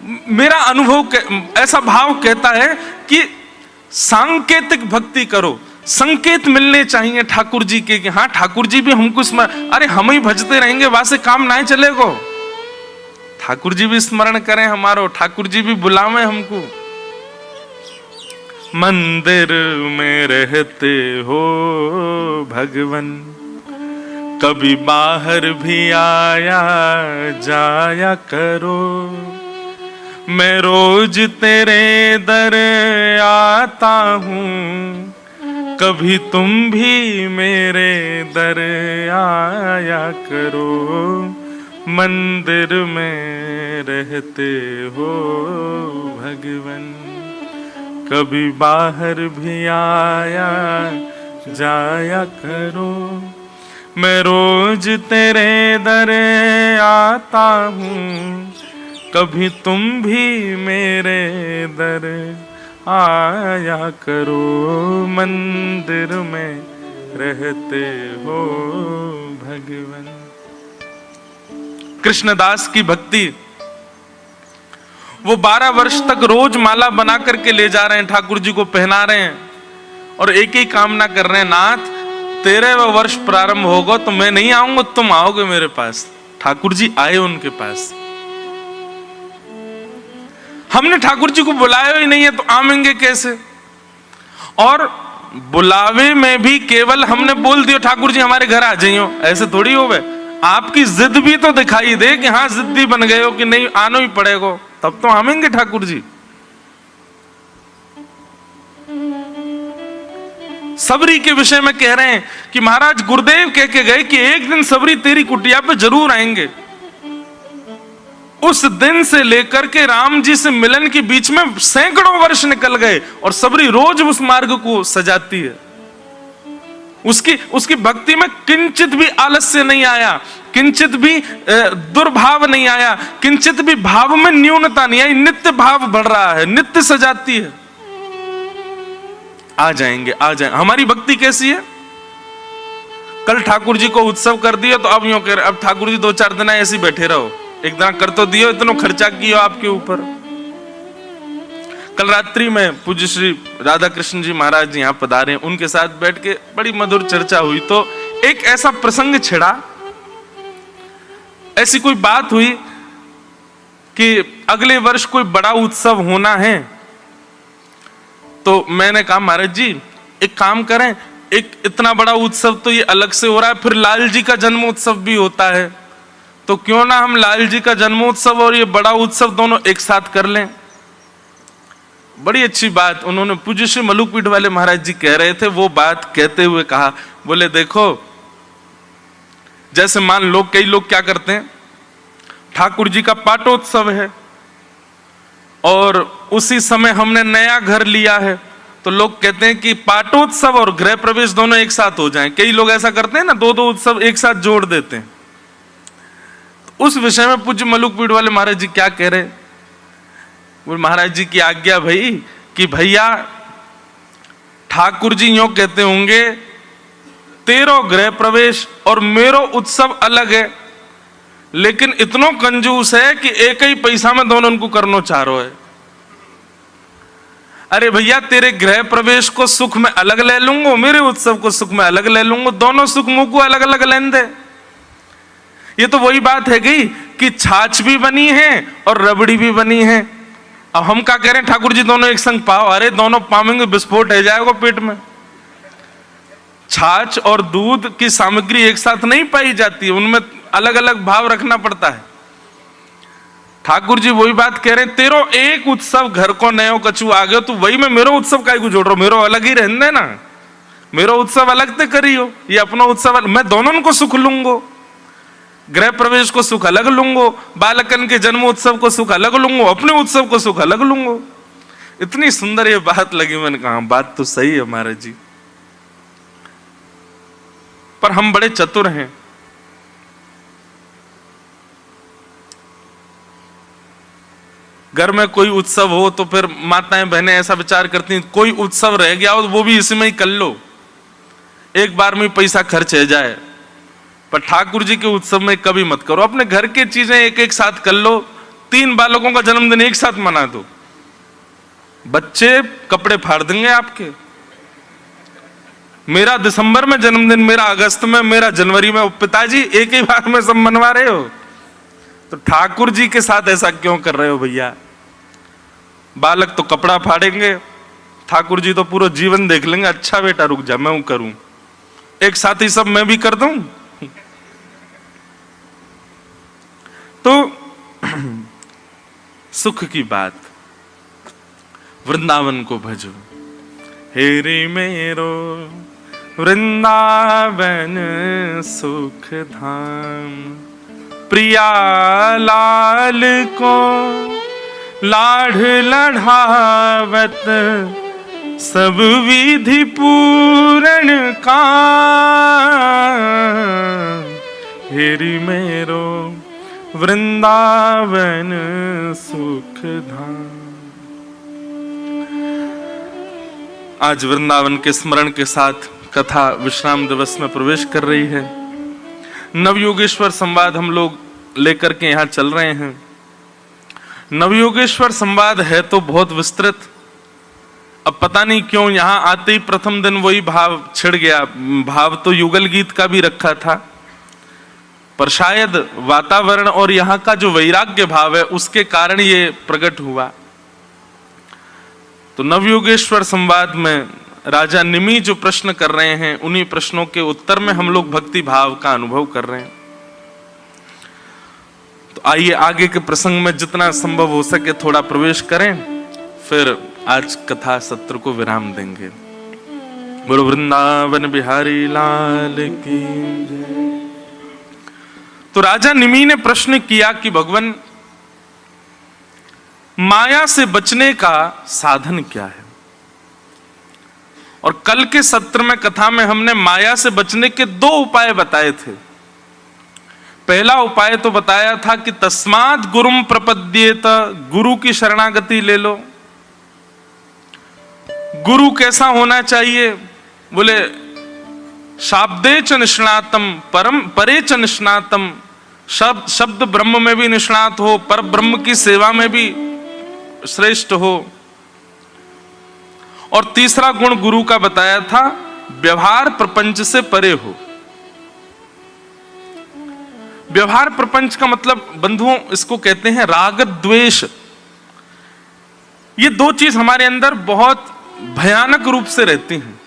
मेरा अनुभव ऐसा भाव कहता है कि सांकेतिक भक्ति करो, संकेत मिलने चाहिए ठाकुर जी के कि हाँ ठाकुर जी भी हमको स्मरण, अरे हम ही भजते रहेंगे वहां से काम ना चलेगो, ठाकुर जी भी स्मरण करें हमारो, ठाकुर जी भी बुलावे हमको। मंदिर में रहते हो भगवन, कभी बाहर भी आया जाया करो, मैं रोज तेरे दर आता हूँ, कभी तुम भी मेरे दर आया करो, मंदिर में रहते हो भगवन, कभी बाहर भी आया जाया करो, मैं रोज तेरे दर आता हूँ, कभी तुम भी मेरे दर आया करो, मंदिर में रहते हो भगवन। कृष्णदास की भक्ति, वो 12 वर्ष तक रोज माला बना करके ले जा रहे हैं, ठाकुर जी को पहना रहे हैं और एक ही कामना कर रहे हैं, नाथ 13वां वर्ष प्रारंभ होगा तो मैं नहीं आऊंगा, तुम आओगे मेरे पास। ठाकुर जी आए उनके पास। हमने ठाकुर जी को बुलाया ही नहीं है तो आएंगे कैसे? और बुलावे में भी केवल हमने बोल दिया ठाकुर जी हमारे घर आ जाइयो, ऐसे थोड़ी हो गए। आपकी जिद भी तो दिखाई दे कि हाँ जिद्दी बन गए हो कि नहीं आना ही पड़ेगा, तब तो आएंगे ठाकुर जी। सबरी के विषय में कह रहे हैं कि महाराज गुरुदेव कह के गए कि एक दिन सबरी तेरी कुटिया पे जरूर आएंगे। उस दिन से लेकर के राम जी से मिलन के बीच में सैकड़ों वर्ष निकल गए और सबरी रोज उस मार्ग को सजाती है। उसकी भक्ति में किंचित भी आलस्य नहीं आया, किंचित भी दुर्भाव नहीं आया, किंचित भी भाव में न्यूनता नहीं आई, नित्य भाव बढ़ रहा है, नित्य सजाती है। आ जाएंगे आ जाएंगे। हमारी भक्ति कैसी है? कल ठाकुर जी को उत्सव कर दिया तो अब यूं कह रहे अब ठाकुर जी 2-4 दिन ऐसे ही बैठे रहो, एक दिन कर तो दियो, इतना खर्चा किया आपके ऊपर। कल रात्रि में पूज्य श्री राधा कृष्ण जी महाराज जी यहाँ पधारे, उनके साथ बैठ के बड़ी मधुर चर्चा हुई तो एक ऐसा प्रसंग छिड़ा, ऐसी कोई बात हुई कि अगले वर्ष कोई बड़ा उत्सव होना है। तो मैंने कहा महाराज जी एक काम करें, एक इतना बड़ा उत्सव तो ये अलग से हो रहा है, फिर लाल जी का जन्मोत्सव भी होता है, तो क्यों ना हम लाल जी का जन्मोत्सव और ये बड़ा उत्सव दोनों एक साथ कर लें। बड़ी अच्छी बात उन्होंने, पूज्य श्री मलुकपीठ वाले महाराज जी कह रहे थे, वो बात कहते हुए कहा, बोले देखो जैसे मान लो कई लोग क्या करते हैं, ठाकुर जी का पाटोत्सव है और उसी समय हमने नया घर लिया है, तो लोग कहते हैं कि पाटोत्सव और गृह प्रवेश दोनों एक साथ हो जाएं। कई लोग ऐसा करते हैं ना, 2-2 उत्सव एक साथ जोड़ देते हैं। तो उस विषय में पूज्य मलुकपीठ वाले महाराज जी क्या कह रहे, वो महाराज जी की आज्ञा भाई कि भैया ठाकुर जी यूं कहते होंगे तेरो गृह प्रवेश और मेरो उत्सव अलग है, लेकिन इतनो कंजूस है कि एक ही पैसा में दोनों उनको करना चाह रहा है। अरे भैया तेरे गृह प्रवेश को सुख में अलग ले लूंगा, मेरे उत्सव को सुख में अलग ले लूंगा, दोनों सुख मुंह को अलग अलग लेन दे। ये तो वही बात है गई कि छाछ भी बनी है और रबड़ी भी बनी है। अब हम क्या कह रहे हैं, ठाकुर जी दोनों एक संग पाओ, अरे दोनों पावेंगे विस्फोट हो जाएगा पेट में। छाछ और दूध की सामग्री एक साथ नहीं पाई जाती, उनमें अलग अलग भाव रखना पड़ता है। ठाकुर जी वही बात कह रहे हैं, तेरो एक उत्सव घर को नयो कछु आ गयो, तू वही में मेरो उत्सव काहे को जोड़ रहा हो, मेरो अलग ही रहने देना, मेरो उत्सव अलग ते करियो, ये अपना उत्सव मैं दोनों को सुख लूंगो, गृह प्रवेश को सुख अलग लूंगो, बालकन के जन्मोत्सव को सुख अलग लूंगो, अपने उत्सव को सुख अलग लूंगो। इतनी सुंदर ये बात लगी, मैंने कहा बात तो सही है महाराज जी, पर हम बड़े चतुर हैं। घर में कोई उत्सव हो तो फिर माताएं बहनें ऐसा विचार करती हैं, कोई उत्सव रह गया हो वो भी इसमें ही कर लो, एक बार में पैसा खर्च हो जाए। पर ठाकुर जी के उत्सव में कभी मत करो, अपने घर की चीजें एक एक साथ कर लो, 3 बालकों का जन्मदिन एक साथ मना दो, बच्चे कपड़े फाड़ देंगे आपके। मेरा दिसंबर में जन्मदिन, मेरा अगस्त में, मेरा जनवरी में, पिताजी एक ही बार में सब मनवा रहे हो, तो ठाकुर जी के साथ ऐसा क्यों कर रहे हो भैया? बालक तो कपड़ा फाड़ेंगे, ठाकुर जी तो पूरा जीवन देख लेंगे। अच्छा बेटा रुक जा, मैं करूं, एक साथ ही सब मैं भी कर दूं। तो सुख की बात, वृंदावन को भजो, हेरे मेरो वृंदावन सुख धाम, प्रिया लाल को लाढ़ लढ़ावत, सब विधि पूर्ण काम, हेरी मेरो वृंदावन सुख धाम। आज वृंदावन के स्मरण के साथ कथा विश्राम दिवस में प्रवेश कर रही है। नवयोगेश्वर संवाद हम लोग लेकर के यहाँ चल रहे हैं। नवयोगेश्वर संवाद है तो बहुत विस्तृत, अब पता नहीं क्यों यहाँ आते ही प्रथम दिन वही भाव छिड़ गया। भाव तो युगल गीत का भी रखा था, पर शायद वातावरण और यहाँ का जो वैराग्य भाव है उसके कारण ये प्रकट हुआ। तो नवयोगेश्वर संवाद में राजा निमि जो प्रश्न कर रहे हैं, उन्हीं प्रश्नों के उत्तर में हम लोग भक्ति भाव का अनुभव कर रहे हैं। तो आइए आगे के प्रसंग में जितना संभव हो सके थोड़ा प्रवेश करें, फिर आज कथा सत्र को विराम देंगे। बोलो वृंदावन बिहारी लाल की जय। तो राजा निमि ने प्रश्न किया कि भगवान, माया से बचने का साधन क्या है? और कल के सत्र में कथा में हमने माया से बचने के 2 उपाय बताए थे। पहला उपाय तो बताया था कि तस्मात् गुरुम प्रपद्येत, गुरु की शरणागति ले लो। गुरु कैसा होना चाहिए? बोले शाब्दे च निष्णातम परम परे च निष्णातम, शब्द ब्रह्म में भी निष्णात हो, पर ब्रह्म की सेवा में भी श्रेष्ठ हो। और तीसरा गुण गुरु का बताया था, व्यवहार प्रपंच से परे हो। व्यवहार प्रपंच का मतलब बंधुओं इसको कहते हैं राग द्वेष। ये 2 चीज हमारे अंदर बहुत भयानक रूप से रहती हैं।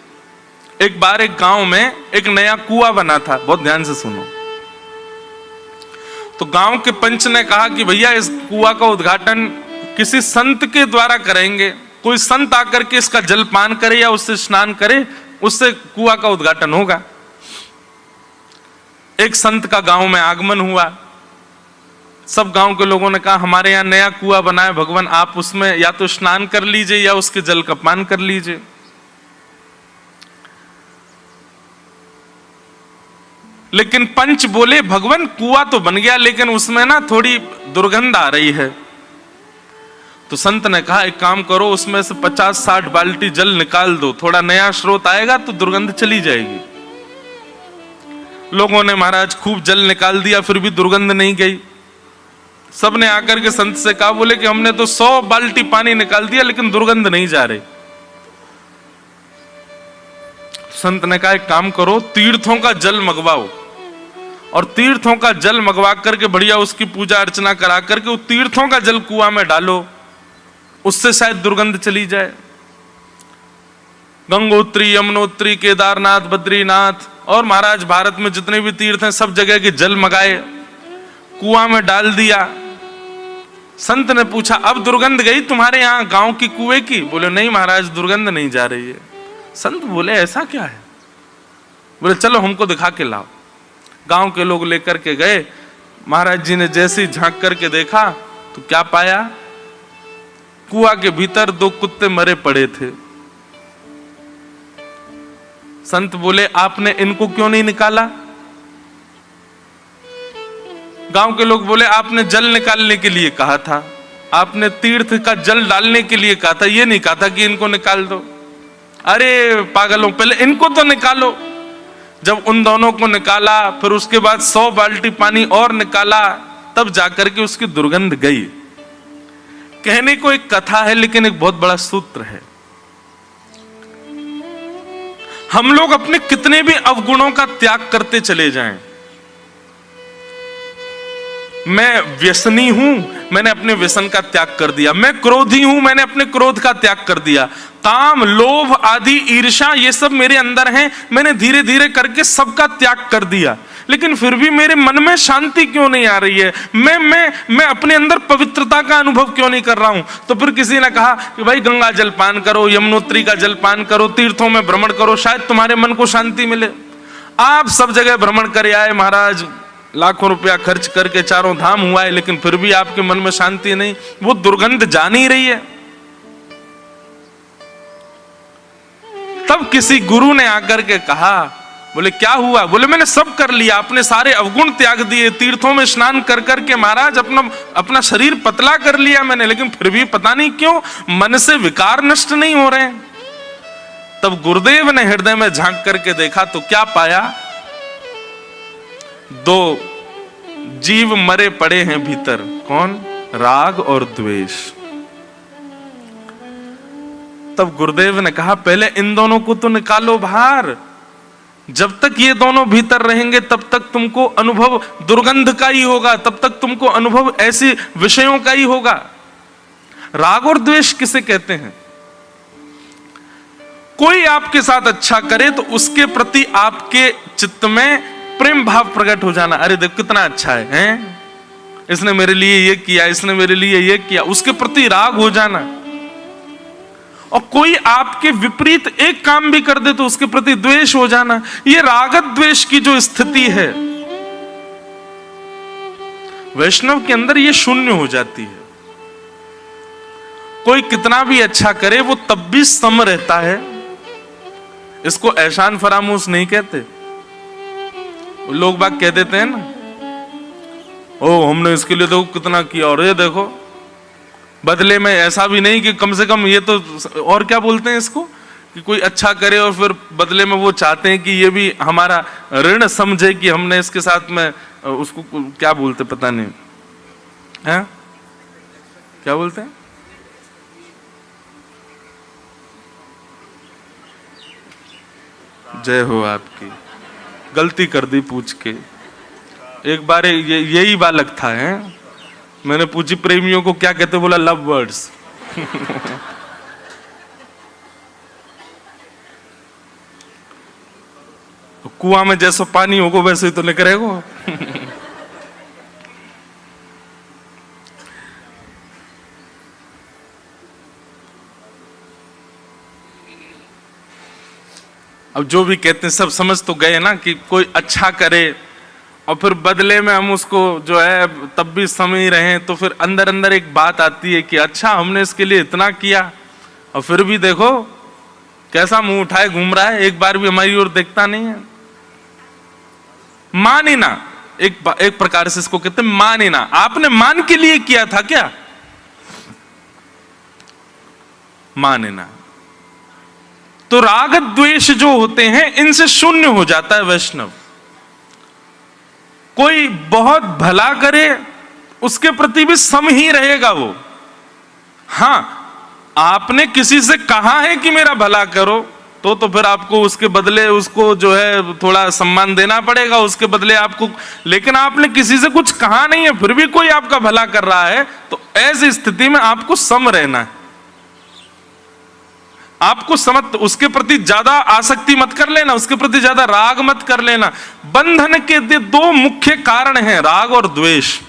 एक बार एक गांव में एक नया कुआं बना था, बहुत ध्यान से सुनो। तो गांव के पंच ने कहा कि भैया इस कुआं का उद्घाटन किसी संत के द्वारा करेंगे, कोई संत आकर के इसका जल पान करे या उससे स्नान करे, उससे कुआं का उद्घाटन होगा। एक संत का गांव में आगमन हुआ। सब गांव के लोगों ने कहा हमारे यहां नया कुआं बना है, भगवान आप उसमें या तो स्नान कर लीजिए या उसके जल का पान कर लीजिए। लेकिन पंच बोले भगवान कुआं तो बन गया, लेकिन उसमें ना थोड़ी दुर्गंध आ रही है। तो संत ने कहा एक काम करो, उसमें से 50-60 बाल्टी जल निकाल दो, थोड़ा नया स्रोत आएगा तो दुर्गंध चली जाएगी। लोगों ने महाराज खूब जल निकाल दिया, फिर भी दुर्गंध नहीं गई। सबने आकर के संत से कहा, बोले कि हमने तो 100 बाल्टी पानी निकाल दिया लेकिन दुर्गंध नहीं जा रही। संत ने कहा एक काम करो, तीर्थों का जल मंगवाओ, और तीर्थों का जल मंगवा करके बढ़िया उसकी पूजा अर्चना करा करके उस तीर्थों का जल कुआं में डालो, उससे शायद दुर्गंध चली जाए। गंगोत्री, यमुनोत्री, केदारनाथ, बद्रीनाथ और महाराज भारत में जितने भी तीर्थ हैं सब जगह के जल मंगाए, कुआं में डाल दिया। संत ने पूछा अब दुर्गंध गई तुम्हारे यहाँ गांव की कुएं की? बोले नहीं महाराज दुर्गंध नहीं जा रही है। संत बोले ऐसा क्या है? बोले चलो हमको दिखा के लाओ। गांव के लोग लेकर के गए। महाराज जी ने जैसे ही झांक करके देखा तो क्या पाया? कुआं के भीतर 2 कुत्ते मरे पड़े थे। संत बोले आपने इनको क्यों नहीं निकाला? गांव के लोग बोले आपने जल निकालने के लिए कहा था, आपने तीर्थ का जल डालने के लिए कहा था, ये नहीं कहा था कि इनको निकाल दो। अरे पागलों, पहले इनको तो निकालो। जब उन दोनों को निकाला, फिर उसके बाद 100 बाल्टी पानी और निकाला, तब जाकर के उसकी दुर्गंध गई। कहने को एक कथा है, लेकिन एक बहुत बड़ा सूत्र है। हम लोग अपने कितने भी अवगुणों का त्याग करते चले जाएं, मैं व्यसनी हूं, मैंने अपने व्यसन का त्याग कर दिया। मैं क्रोधी हूं, मैंने अपने क्रोध का त्याग कर दिया। काम, लोभ आदि, ईर्ष्या, ये सब मेरे अंदर हैं, मैंने धीरे धीरे करके सबका त्याग कर दिया। लेकिन फिर भी मेरे मन में शांति क्यों नहीं आ रही है? मैं अपने अंदर पवित्रता का अनुभव क्यों नहीं कर रहा हूं? तो फिर किसी ने कहा कि भाई गंगा जल पान करो, यमुनोत्री का जल पान करो, तीर्थों में भ्रमण करो, शायद तुम्हारे मन को शांति मिले। आप सब जगह भ्रमण कर आए महाराज, लाखों रुपया खर्च करके चारों धाम हुआ है, लेकिन फिर भी आपके मन में शांति नहीं, वो दुर्गंध जा नहीं रही है। तब किसी गुरु ने आकर के कहा, बोले क्या हुआ? बोले मैंने सब कर लिया, अपने सारे अवगुण त्याग दिए, तीर्थों में स्नान कर करके महाराज अपना शरीर पतला कर लिया मैंने, लेकिन फिर भी पता नहीं क्यों मन से विकार नष्ट नहीं हो रहे। तब गुरुदेव ने हृदय में झांक करके देखा तो क्या पाया? दो जीव मरे पड़े हैं भीतर। कौन? राग और द्वेष। तब गुरुदेव ने कहा पहले इन दोनों को तो निकालो बाहर। जब तक ये दोनों भीतर रहेंगे तब तक तुमको अनुभव दुर्गंध का ही होगा, तब तक तुमको अनुभव ऐसे विषयों का ही होगा। राग और द्वेष किसे कहते हैं? कोई आपके साथ अच्छा करे तो उसके प्रति आपके चित्त में प्रेम भाव प्रकट हो जाना। अरे देख कितना अच्छा है, हैं? इसने मेरे लिए ये किया, इसने मेरे लिए ये किया, उसके प्रति राग हो जाना। और कोई आपके विपरीत एक काम भी कर दे तो उसके प्रति द्वेष हो जाना। ये रागत द्वेष की जो स्थिति है वैष्णव के अंदर, ये शून्य हो जाती है। कोई कितना भी अच्छा करे वो तब भी सम रहता है। इसको ऐशान फरामोश नहीं कहते। लोग बाग कह देते हैं ना, ओ हमने इसके लिए देखो कितना किया, और ये देखो बदले में ऐसा भी नहीं कि कम से कम ये तो, और क्या बोलते हैं इसको, कि कोई अच्छा करे और फिर बदले में वो चाहते हैं कि ये भी हमारा ऋण समझे कि हमने इसके साथ में, उसको क्या बोलते पता नहीं है, क्या बोलते हैं? जय हो आपकी। गलती कर दी पूछ के। एक बार यही बालक था, है? मैंने पूछी प्रेमियों को क्या कहते, बोला लव वर्ड्स। कुआं में जैसा पानी होगा वैसे ही तो निकलेगा। अब जो भी कहते हैं सब समझ तो गए ना कि कोई अच्छा करे और फिर बदले में हम उसको जो है तब भी समझ रहे हैं, तो फिर अंदर अंदर एक बात आती है कि अच्छा हमने इसके लिए इतना किया और फिर भी देखो कैसा मुंह उठाए घूम रहा है, एक बार भी हमारी ओर देखता नहीं है। मानिना, एक प्रकार से इसको कहते हैं मानिना। आपने मान के लिए किया था क्या? मानिना। तो राग द्वेष जो होते हैं इनसे शून्य हो जाता है वैष्णव। कोई बहुत भला करे उसके प्रति भी सम ही रहेगा वो। हां, आपने किसी से कहा है कि मेरा भला करो, तो फिर आपको उसके बदले उसको जो है थोड़ा सम्मान देना पड़ेगा, उसके बदले आपको। लेकिन आपने किसी से कुछ कहा नहीं है फिर भी कोई आपका भला कर रहा है, तो ऐसी स्थिति में आपको सम रहना है। आपको समझ, उसके प्रति ज्यादा आसक्ति मत कर लेना, उसके प्रति ज्यादा राग मत कर लेना। बंधन के दो मुख्य कारण हैं, राग और द्वेष।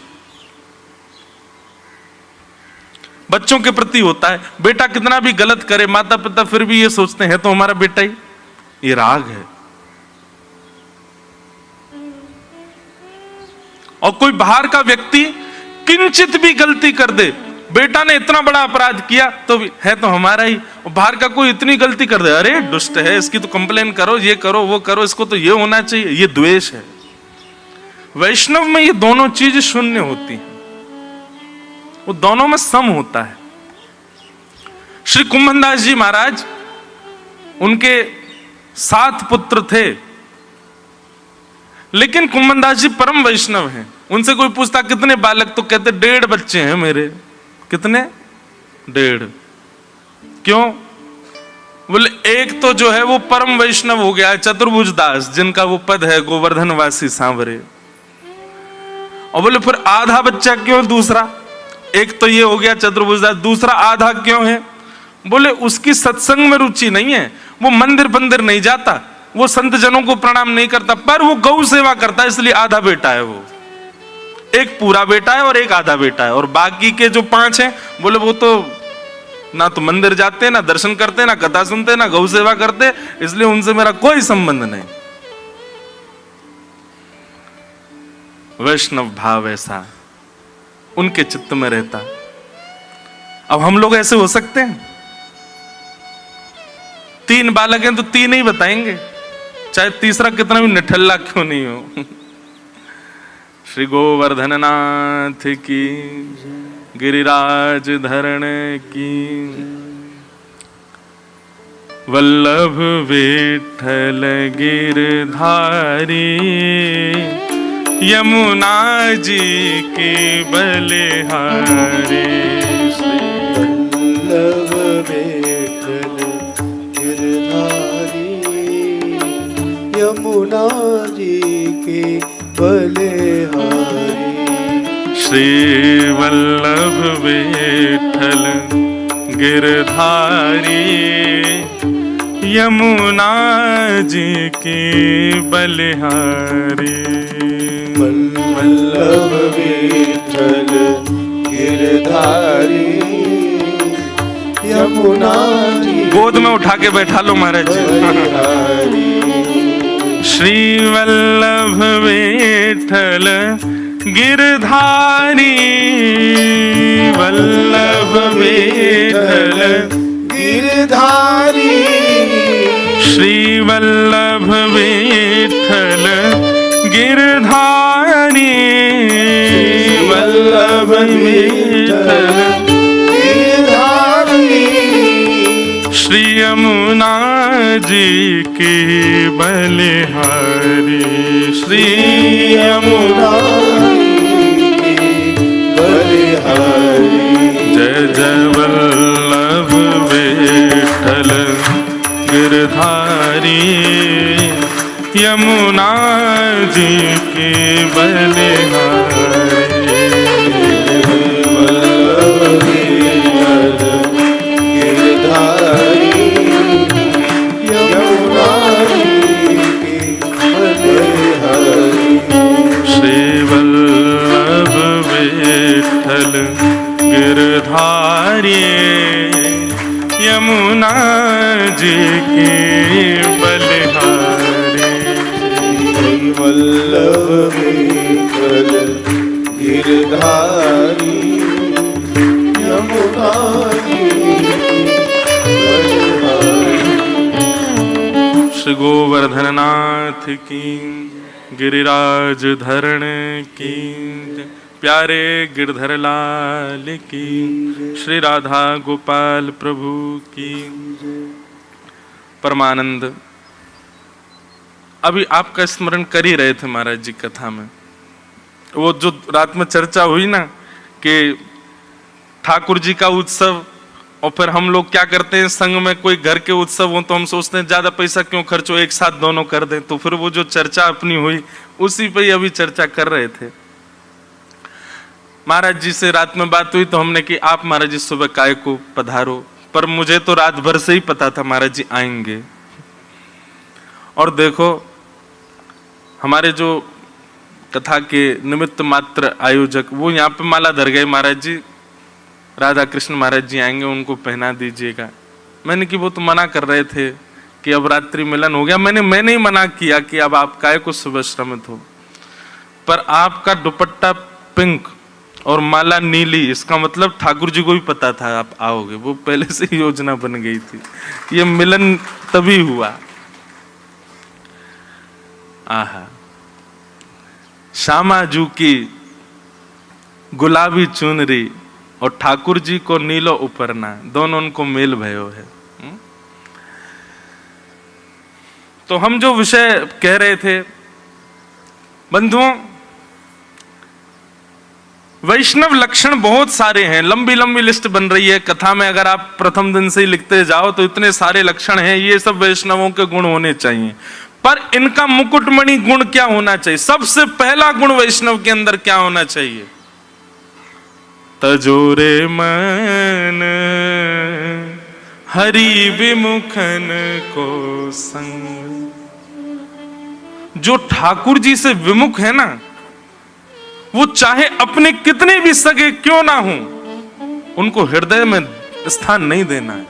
बच्चों के प्रति होता है, बेटा कितना भी गलत करे माता पिता फिर भी ये सोचते हैं तो हमारा बेटा ही, ये राग है। और कोई बाहर का व्यक्ति किंचित भी गलती कर दे, बेटा ने इतना बड़ा अपराध किया तो भी है तो हमारा ही। और बाहर का कोई इतनी गलती कर दे, अरे दुष्ट है, इसकी तो कंप्लेन करो, ये करो वो करो, इसको तो ये होना चाहिए, ये द्वेष है। वैष्णव में ये दोनों चीज शून्य होती हैं, वो दोनों में सम होता है। श्री कुंभनदास जी महाराज, उनके 7 पुत्र थे, लेकिन कुंभनदास जी परम वैष्णव हैं। उनसे कोई पूछता कितने बालक, तो कहते 1.5 बच्चे हैं मेरे। कितने? 1.5। क्यों? बोले एक तो जो है वो परम वैष्णव हो गया है चतुर्भुज दास, जिनका वो पद है गोवर्धनवासी सांवरे। और बोले फिर आधा बच्चा क्यों दूसरा? एक तो ये हो गया चतुर्भुज दास, दूसरा आधा क्यों है? बोले उसकी सत्संग में रुचि नहीं है, वो मंदिर बंदिर नहीं जाता, वो संत जनों को प्रणाम नहीं करता, पर वो गौ सेवा करता है, इसलिए आधा बेटा है वो। एक पूरा बेटा है और एक आधा बेटा है। और बाकी के जो 5 हैं, बोले वो तो ना तो मंदिर जाते, ना दर्शन करते, ना कथा सुनते, ना गौ सेवा करते, इसलिए उनसे मेरा कोई संबंध नहीं। वैष्णव भाव ऐसा उनके चित्त में रहता। अब हम लोग ऐसे हो सकते हैं? 3 बालक हैं तो 3 ही बताएंगे, चाहे तीसरा कितना भी निठल्ला क्यों नहीं हो। श्री गोवर्धन नाथ की, गिरिराज धरण की, वल्लभ विठ्ठल गिरधारी, यमुना जी के बलिहारी। वल्लभ विठ्ठल गिरधारी, यमुना जी के बलिहारी। श्री वल्लभ विठ्ठल गिरधारी, यमुना जी की बलिहारी। वल्लभ विठ्ठल गिरधारी, यमुना जी गोद में उठा के बैठा लो महाराज जी। श्री वल्लभ विठ्ठल गिरधारी, वल्लभ विठ्ठल गिरधारी, श्री वल्लभ विठ्ठल गिरधारी, वल्लभ विठ्ठल गिरधारी। श्री यमुना जी की बलिहारी, श्री यमुना बलिहारी। जय जय वल्लभ विठ्ठल गिरधारी, यमुना जी की बलिहारी। वल्लभ विठ्ठल गिरधारी, यमुना जी की बलिहारी। श्री वल्लभ विठ्ठल गिरधारी, यमुना जी की बलिहारी। वल्लभ विठ्ठल गिरधारी, यमुना जी की बलिहारी। श्री गोवर्धन नाथ की, गिरिराज धरण की, प्यारे गिरधर लाल की, श्री राधा गोपाल प्रभु की। परमानंद अभी आपका स्मरण कर ही रहे थे महाराज जी कथा में। वो जो रात में चर्चा हुई ना कि ठाकुर जी का उत्सव, और फिर हम लोग क्या करते हैं संघ में कोई घर के उत्सव हो तो हम सोचते हैं ज्यादा पैसा क्यों खर्च हो, एक साथ दोनों कर दें। तो फिर वो जो चर्चा अपनी हुई उसी पे ही अभी चर्चा कर रहे थे। महाराज जी से रात में बात हुई तो हमने कि आप महाराज जी सुबह काय को पधारो, पर मुझे तो रात भर से ही पता था महाराज जी आएंगे। और देखो हमारे जो कथा के निमित्त मात्र आयोजक वो यहाँ पे माला धर गए, महाराज जी राधा कृष्ण महाराज जी आएंगे उनको पहना दीजिएगा। मैंने कि वो तो मना कर रहे थे कि अब रात्रि मिलन हो गया। मैंने ही मना किया कि अब आप काय को सुबह श्रमित हो, पर आपका दुपट्टा पिंक और माला नीली, इसका मतलब ठाकुर जी को भी पता था आप आओगे, वो पहले से ही योजना बन गई थी। ये मिलन तभी हुआ। आहा, श्यामा जू की गुलाबी चुनरी और ठाकुर जी को नीलो उपरना, दोनों उनको मेल भयो है। तो हम जो विषय कह रहे थे बंधुओं, वैष्णव लक्षण बहुत सारे हैं, लंबी लंबी लिस्ट बन रही है कथा में। अगर आप प्रथम दिन से ही लिखते जाओ तो इतने सारे लक्षण हैं, ये सब वैष्णवों के गुण होने चाहिए। पर इनका मुकुटमणि गुण क्या होना चाहिए? सबसे पहला गुण वैष्णव के अंदर क्या होना चाहिए? तजोरे मन हरि विमुखन को संग। जो ठाकुर जी से विमुख है ना, वो चाहे अपने कितने भी सगे क्यों ना हो, उनको हृदय में स्थान नहीं देना है।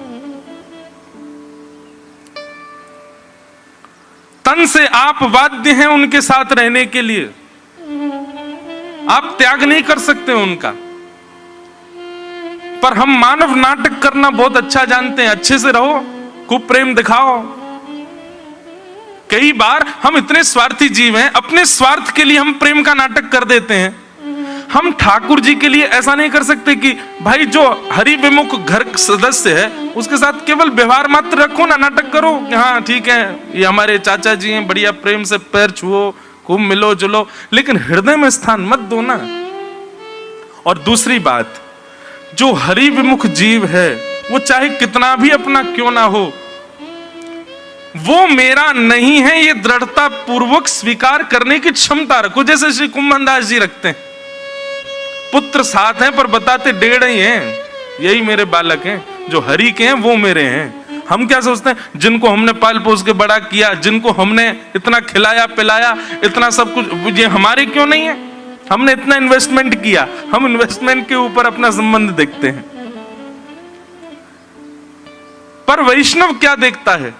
तन से आप बाध्य हैं उनके साथ रहने के लिए, आप त्याग नहीं कर सकते उनका। पर हम मानव नाटक करना बहुत अच्छा जानते हैं। अच्छे से रहो, खूब प्रेम दिखाओ। कई बार हम इतने स्वार्थी जीव हैं, अपने स्वार्थ के लिए हम प्रेम का नाटक कर देते हैं। हम ठाकुर जी के लिए ऐसा नहीं कर सकते कि भाई जो हरि विमुख घर सदस्य है उसके साथ केवल व्यवहार मात्र रखो ना, नाटक करो कि हाँ ठीक है ये हमारे चाचा जी हैं, बढ़िया प्रेम से पैर छुओ, खूब मिलो जुलो, लेकिन हृदय में स्थान मत दो ना। और दूसरी बात, जो हरि विमुख जीव है वो चाहे कितना भी अपना क्यों ना हो, वो मेरा नहीं है, ये दृढ़ता पूर्वक स्वीकार करने की क्षमता रखो। जैसे श्री कुंभन दास जी रखते हैं, पुत्र सात हैं पर बताते 1.5 ही हैं, यही मेरे बालक हैं, जो हरि के हैं वो मेरे हैं। हम क्या सोचते हैं, जिनको हमने पाल पोस के बड़ा किया, जिनको हमने इतना खिलाया पिलाया, इतना सब कुछ, ये हमारे क्यों नहीं है? हमने इतना इन्वेस्टमेंट किया। हम इन्वेस्टमेंट के ऊपर अपना संबंध देखते हैं। पर वैष्णव क्या देखता है?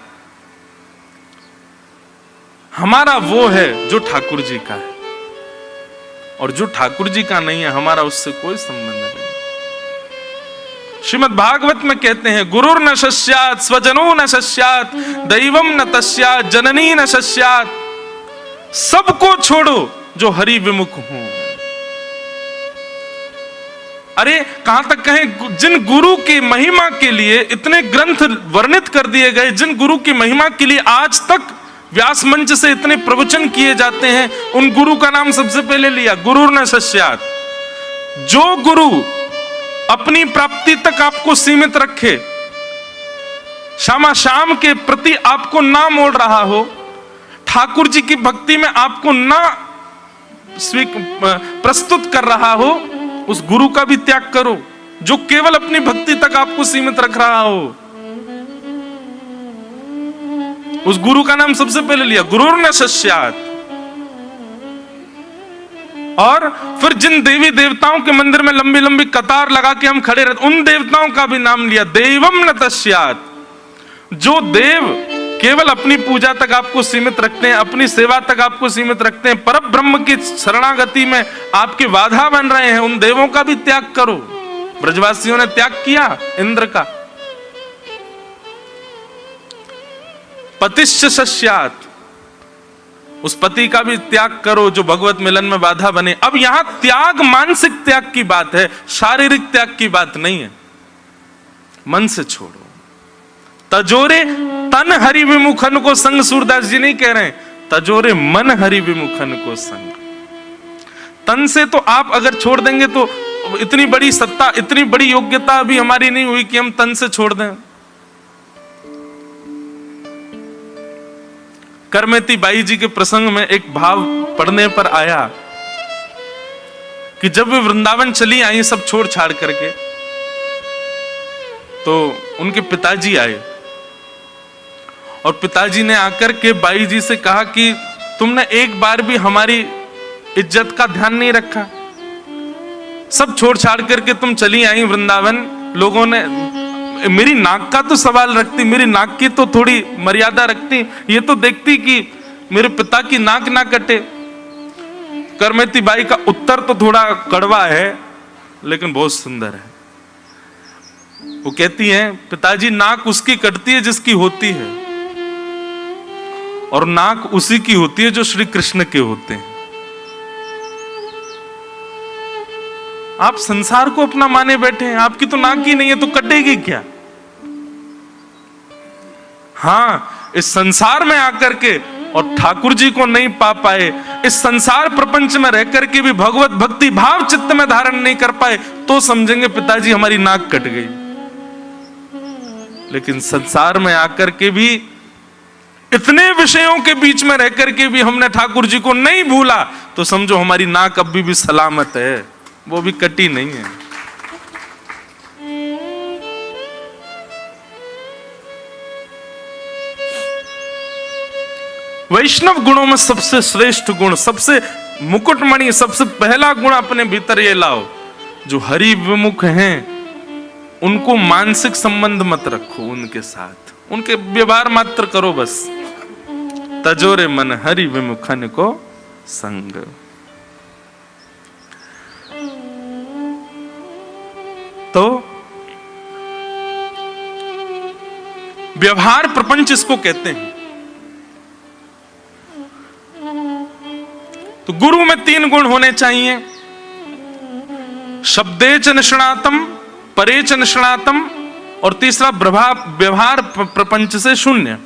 हमारा वो है जो ठाकुर जी का है, और जो ठाकुर जी का नहीं है हमारा उससे कोई संबंध नहीं। श्रीमद् भागवत में कहते हैं, गुरुर न शस्यात् स्वजनो न शस्यात् दैवम न तस्यात् जननी न शस्यात्। सबको छोड़ो जो हरि विमुख हो। अरे कहां तक कहें, जिन गुरु की महिमा के लिए इतने ग्रंथ वर्णित कर दिए गए, जिन गुरु की महिमा के लिए आज तक व्यास मंच से इतने प्रवचन किए जाते हैं, उन गुरु का नाम सबसे पहले लिया, गुरु न शस्यात्। जो गुरु अपनी प्राप्ति तक आपको सीमित रखे, श्यामा श्याम के प्रति आपको ना मोड़ रहा हो, ठाकुर जी की भक्ति में आपको ना प्रस्तुत कर रहा हो, उस गुरु का भी त्याग करो। जो केवल अपनी भक्ति तक आपको सीमित रख रहा हो, उस गुरु का नाम सबसे पहले लिया, गुरुर न शस्यात्। और फिर जिन देवी देवताओं के मंदिर में लंबी लंबी कतार लगा के हम खड़े रहते, उन देवताओं का भी नाम लिया, देवम न तस्यात्। जो देव केवल अपनी पूजा तक आपको सीमित रखते हैं, अपनी सेवा तक आपको सीमित रखते हैं, परम ब्रह्म की शरणागति में आपके बाधा बन रहे हैं, उन देवों का भी त्याग करो। ब्रजवासियों ने त्याग किया इंद्र का। पतिश्च शस्यात्, उस पति का भी त्याग करो जो भगवत मिलन में बाधा बने। अब यहां त्याग मानसिक त्याग की बात है, शारीरिक त्याग की बात नहीं है। मन से छोड़ो। तजोरे तन हरि विमुखन को संग, सूरदास जी नहीं कह रहे हैं, तजोरे मन हरि विमुखन को संग। तन से तो आप अगर छोड़ देंगे तो इतनी बड़ी सत्ता, इतनी बड़ी योग्यता अभी हमारी नहीं हुई कि हम तन से छोड़ दें। करमेती बाई जी के प्रसंग में एक भाव पढ़ने पर आया कि जब वे वृंदावन चली आई सब छोड़ छाड़ करके, तो उनके पिताजी आए और पिताजी ने आकर के बाई जी से कहा कि तुमने एक बार भी हमारी इज्जत का ध्यान नहीं रखा, सब छोड़ छाड़ करके तुम चली आई वृंदावन। लोगों ने मेरी नाक का तो सवाल रखती, मेरी नाक की तो थोड़ी मर्यादा रखती, ये तो देखती कि मेरे पिता की नाक ना कटे। करमेती बाई का उत्तर तो थोड़ा कड़वा है लेकिन बहुत सुंदर है। वो कहती हैं, पिताजी नाक उसकी कटती है जिसकी होती है, और नाक उसी की होती है जो श्री कृष्ण के होते हैं। आप संसार को अपना माने बैठे हैं, आपकी तो नाक ही नहीं है तो कटेगी क्या? हाँ, इस संसार में आकर के और ठाकुर जी को नहीं पा पाए, इस संसार प्रपंच में रह करके भी भगवत भक्ति भाव चित्त में धारण नहीं कर पाए, तो समझेंगे पिताजी हमारी नाक कट गई। लेकिन संसार में आकर के भी, इतने विषयों के बीच में रह करके भी हमने ठाकुर जी को नहीं भूला, तो समझो हमारी नाक अभी भी सलामत है, वो भी कटी नहीं है। वैष्णव गुणों में सबसे श्रेष्ठ गुण, सबसे मुकुटमणि, सबसे पहला गुण अपने भीतर ये लाओ, जो हरि विमुख हैं उनको मानसिक संबंध मत रखो, उनके साथ उनके व्यवहार मात्र करो बस। तजोरे मन हरि विमुखन को संग। तो व्यवहार प्रपंच इसको कहते हैं। तो गुरु में 3 गुण होने चाहिए, शब्देच निष्णातम, परेच निष्णातम, और तीसरा व्यवहार प्रपंच से शून्य।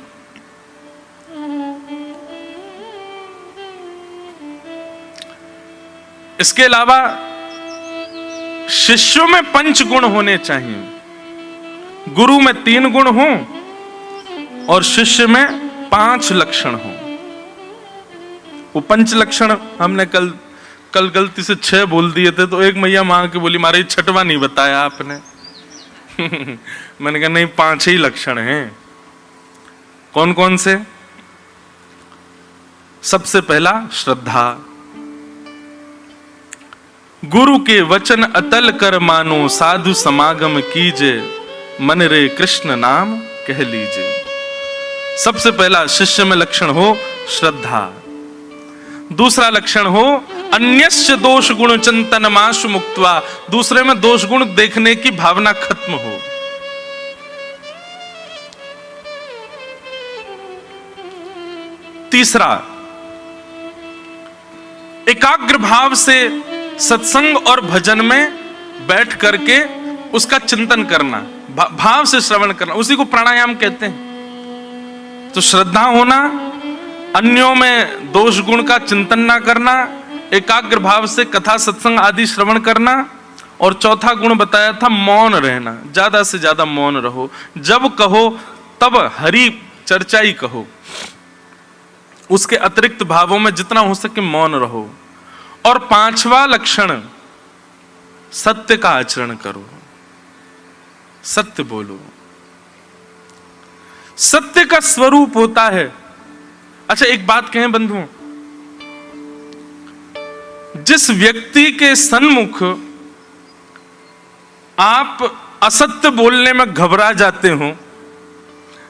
इसके अलावा शिष्यों में 5 गुण होने चाहिए, गुरु में 3 गुण हो और शिष्य में 5 लक्षण हो। वो 5 लक्षण हमने कल गलती से 6 बोल दिए थे, तो एक मैया मां की बोली मारे 6वां नहीं बताया आपने। मैंने कहा नहीं, 5 ही लक्षण हैं। कौन कौन से? सबसे पहला श्रद्धा, गुरु के वचन अतल कर मानो, साधु समागम कीजे, मन रे कृष्ण नाम कह लीजिए। सबसे पहला शिष्य में लक्षण हो श्रद्धा। दूसरा लक्षण हो अन्यस्य दोष गुण चिंतन माशु मुक्त्वा, दूसरे में दोष गुण देखने की भावना खत्म हो। तीसरा, एकाग्र भाव से सत्संग और भजन में बैठ करके उसका चिंतन करना, भाव से श्रवण करना, उसी को प्राणायाम कहते हैं। तो श्रद्धा होना, अन्यों में दोष गुण का चिंतन ना करना, एकाग्र भाव से कथा सत्संग आदि श्रवण करना, और चौथा गुण बताया था मौन रहना, ज्यादा से ज्यादा मौन रहो, जब कहो तब हरि चर्चा ही कहो, उसके अतिरिक्त भावों में जितना हो सके मौन रहो। और 5वां लक्षण, सत्य का आचरण करो, सत्य बोलो। सत्य का स्वरूप होता है। अच्छा एक बात कहें बंधुओं, जिस व्यक्ति के सन्मुख आप असत्य बोलने में घबरा जाते हो,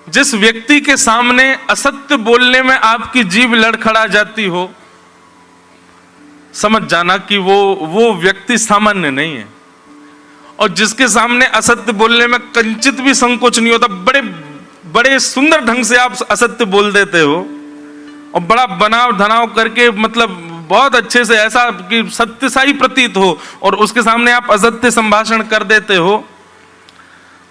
जिस व्यक्ति के सामने असत्य बोलने में आपकी जीभ लड़खड़ा जाती हो, समझ जाना कि वो व्यक्ति सामान्य नहीं है। और जिसके सामने असत्य बोलने में कंचित भी संकोच नहीं होता, बड़े बड़े सुंदर ढंग से आप असत्य बोल देते हो और बड़ा बनाव धनाव करके, मतलब बहुत अच्छे से, ऐसा कि सत्य सा ही प्रतीत हो, और उसके सामने आप असत्य संभाषण कर देते हो,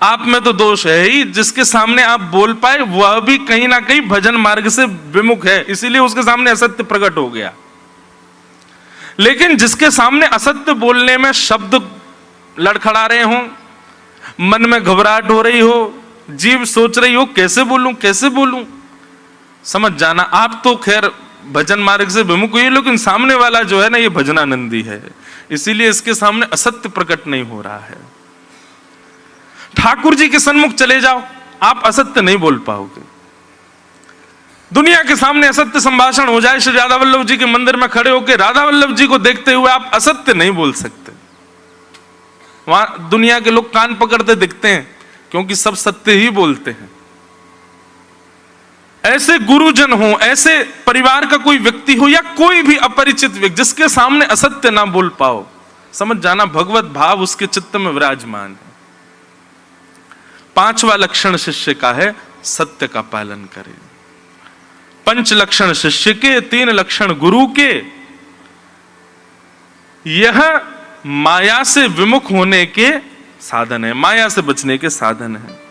आप में तो दोष है ही। जिसके सामने आप बोल पाए वह भी कहीं ना कहीं भजन मार्ग से विमुख है, इसीलिए उसके सामने असत्य प्रकट हो गया। लेकिन जिसके सामने असत्य बोलने में शब्द लड़खड़ा रहे हो, मन में घबराहट हो रही हो, जीभ सोच रही हो कैसे बोलूं कैसे बोलूं, समझ जाना आप तो खैर भजन मार्ग से विमुख हुई, लेकिन सामने वाला जो है ना ये भजनानंदी है, इसीलिए इसके सामने असत्य प्रकट नहीं हो रहा है। ठाकुर जी के सन्मुख चले जाओ, आप असत्य नहीं बोल पाओगे। दुनिया के सामने असत्य संभाषण हो जाए, श्री राधा वल्लभ जी के मंदिर में खड़े होकर राधा वल्लभ जी को देखते हुए आप असत्य नहीं बोल सकते। वहां दुनिया के लोग कान पकड़ते दिखते हैं, क्योंकि सब सत्य ही बोलते हैं। ऐसे गुरुजन हो, ऐसे परिवार का कोई व्यक्ति हो या कोई भी अपरिचित व्यक्ति जिसके सामने असत्य ना बोल पाओ, समझ जाना भगवत भाव उसके चित्त में विराजमान है। 5वां लक्षण शिष्य का है सत्य का पालन करे। 5 लक्षण शिष्य के, 3 लक्षण गुरु के। यह माया से विमुख होने के साधन है, माया से बचने के साधन है।